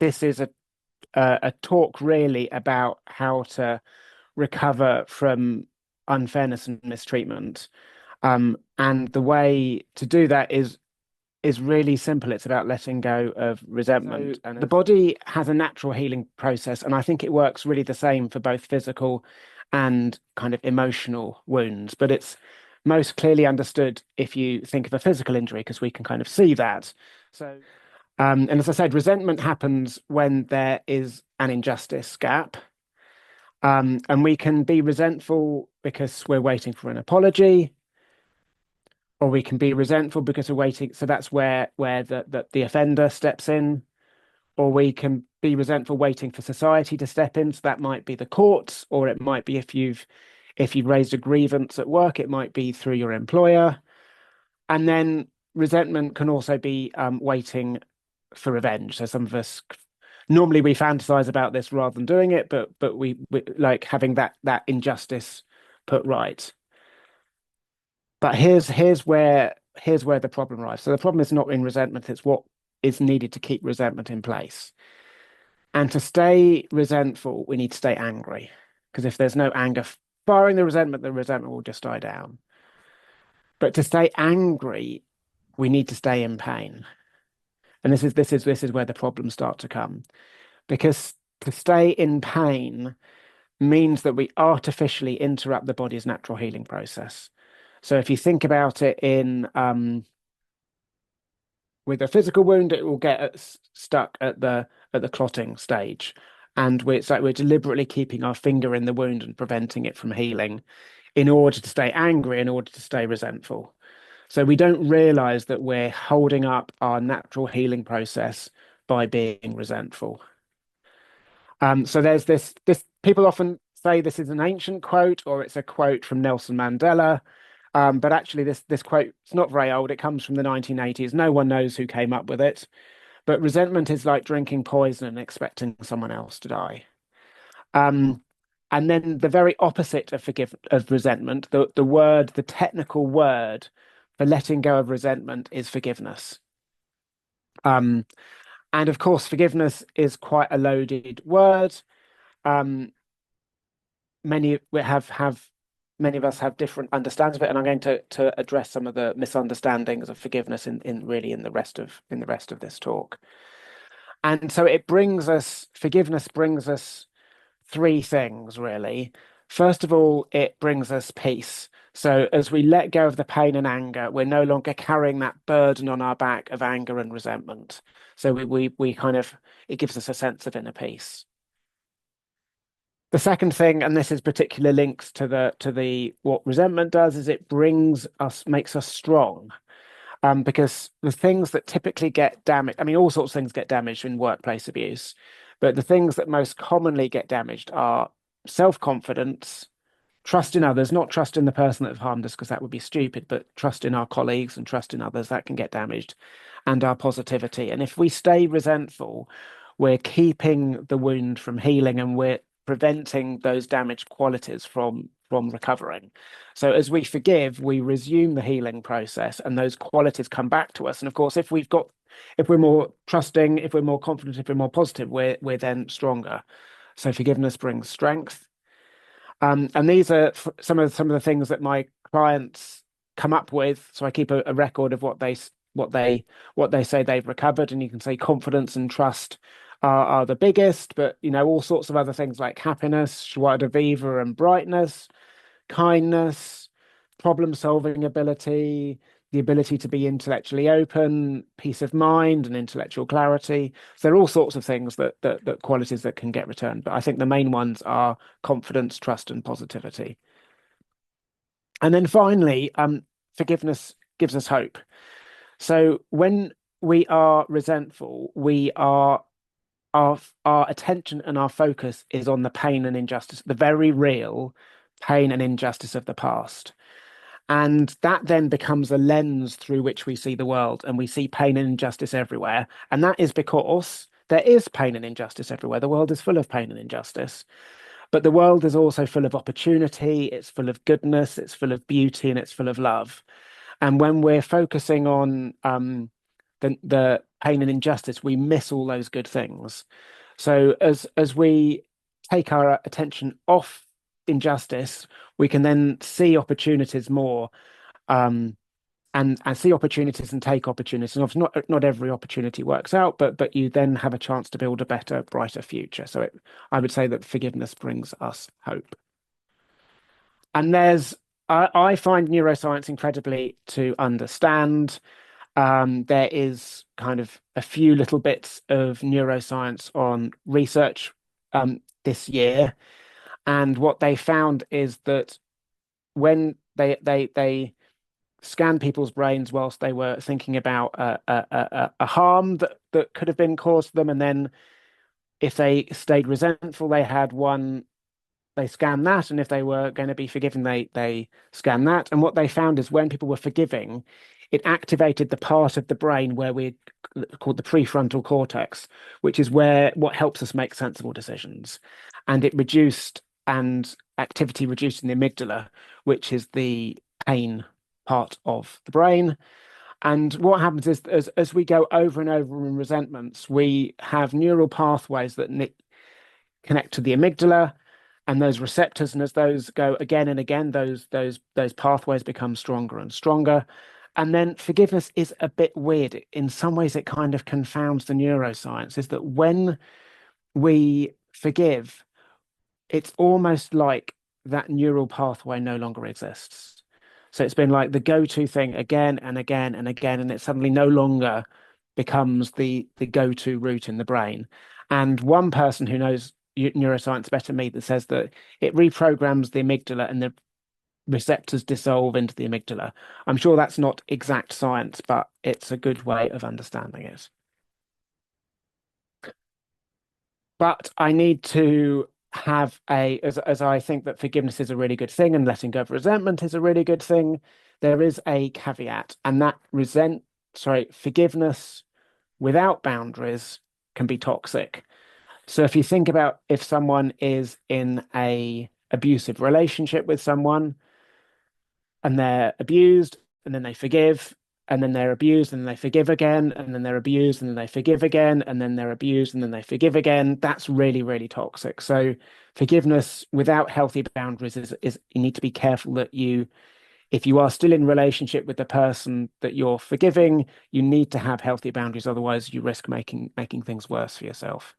this is a talk really about how to recover from unfairness and mistreatment. And the way to do that is really simple. It's about letting go of resentment. And the body has a natural healing process, and I think it works really the same for both physical and kind of emotional wounds. But it's most clearly understood if you think of a physical injury, because we can kind of see that. So, and as I said, resentment happens when there is an injustice gap. And we can be resentful because we're waiting for an apology, or we can be resentful because we're waiting. So that's where the offender steps in, or we can be resentful waiting for society to step in. So that might be the courts, or it might be if you've raised a grievance at work, it might be through your employer. And then resentment can also be waiting for revenge. So some of us normally we fantasize about this rather than doing it, but we like having that injustice put right. But here's where the problem lies. So the problem is not in resentment, it's what is needed to keep resentment in place. And to stay resentful, we need to stay angry. Because if there's no anger firing the resentment will just die down. But to stay angry, we need to stay in pain. And this is where the problems start to come. Because to stay in pain means that we artificially interrupt the body's natural healing process. So if you think about it in with a physical wound, it will get stuck at the clotting stage, and it's like we're deliberately keeping our finger in the wound and preventing it from healing, in order to stay angry, in order to stay resentful. So we don't realize that we're holding up our natural healing process by being resentful. So there's this people often say this is an ancient quote or it's a quote from Nelson Mandela. But actually this quote is not very old. It comes from the 1980s. No one knows who came up with it. But resentment is like drinking poison and expecting someone else to die. Um, and then the very opposite of resentment, the technical word for letting go of resentment is forgiveness. Um, and of course, forgiveness is quite a loaded word. Um, many of us have different understandings of it, and I'm going to address some of the misunderstandings of forgiveness in the rest of this talk. And so forgiveness brings us three things really. First of all, it brings us peace. So as we let go of the pain and anger, we're no longer carrying that burden on our back of anger and resentment. So we kind of it gives us a sense of inner peace. The second thing, and this is particular links to the what resentment does, is it makes us strong. Because the things that typically get damaged, I mean, all sorts of things get damaged in workplace abuse, but the things that most commonly get damaged are self-confidence, trust in others, not trust in the person that have harmed us, because that would be stupid, but trust in our colleagues and trust in others, that can get damaged, and our positivity. And if we stay resentful, we're keeping the wound from healing and we're preventing those damaged qualities from recovering. So as we forgive, we resume the healing process and those qualities come back to us. And of course, if we're more trusting, if we're more confident, if we're more positive, we're then stronger. So forgiveness brings strength. And these are some of the things that my clients come up with. So I keep a record of what they say they've recovered, and you can say confidence and trust are the biggest, but all sorts of other things like happiness, joie de vivre, and brightness, kindness, problem-solving ability, the ability to be intellectually open, peace of mind, and intellectual clarity. So there are all sorts of things that qualities that can get returned. But I think the main ones are confidence, trust, and positivity. And then finally, forgiveness gives us hope. So when we are resentful, our attention and our focus is on the pain and injustice, the very real pain and injustice of the past. And that then becomes a lens through which we see the world, and we see pain and injustice everywhere. And that is because there is pain and injustice everywhere. The world is full of pain and injustice, but the world is also full of opportunity, it's full of goodness, it's full of beauty, and it's full of love. And when we're focusing on the pain and injustice, we miss all those good things. So as we take our attention off injustice, we can then see opportunities more, um, and see opportunities and take opportunities. And obviously not every opportunity works out, but you then have a chance to build a better, brighter future. So I would say that forgiveness brings us hope. And I find neuroscience incredibly to understand. There is kind of a few little bits of neuroscience on research this year, and what they found is that when they scanned people's brains whilst they were thinking about a harm that could have been caused to them, and then if they stayed resentful, they scanned that, and if they were going to be forgiven, they scanned that. And what they found is when people were forgiving, it activated the part of the brain where we called the prefrontal cortex, which is where what helps us make sensible decisions. And it reduced and activity reduced in the amygdala, which is the pain part of the brain. And what happens is as we go over and over in resentments, we have neural pathways that connect to the amygdala and those receptors, and as those go again and again, those pathways become stronger and stronger. And then forgiveness is a bit weird. In some ways, it kind of confounds the neuroscience, is that when we forgive, it's almost like that neural pathway no longer exists. So it's been like the go-to thing again and again and again, and it suddenly no longer becomes the go-to route in the brain. And one person who knows neuroscience better than me that says that it reprograms the amygdala and the receptors dissolve into the amygdala. I'm sure that's not exact science, but it's a good way of understanding it. But I need to have as I think that forgiveness is a really good thing and letting go of resentment is a really good thing, there is a caveat, and that forgiveness without boundaries can be toxic. So if you think about if someone is in a abusive relationship with someone and they're abused and then they forgive and then they're abused and then they forgive again and then they're abused and then they forgive again and then they're abused and then they forgive again, that's really, really toxic. So forgiveness without healthy boundaries is you need to be careful that if you are still in relationship with the person that you're forgiving, you need to have healthy boundaries. Otherwise, you risk making things worse for yourself.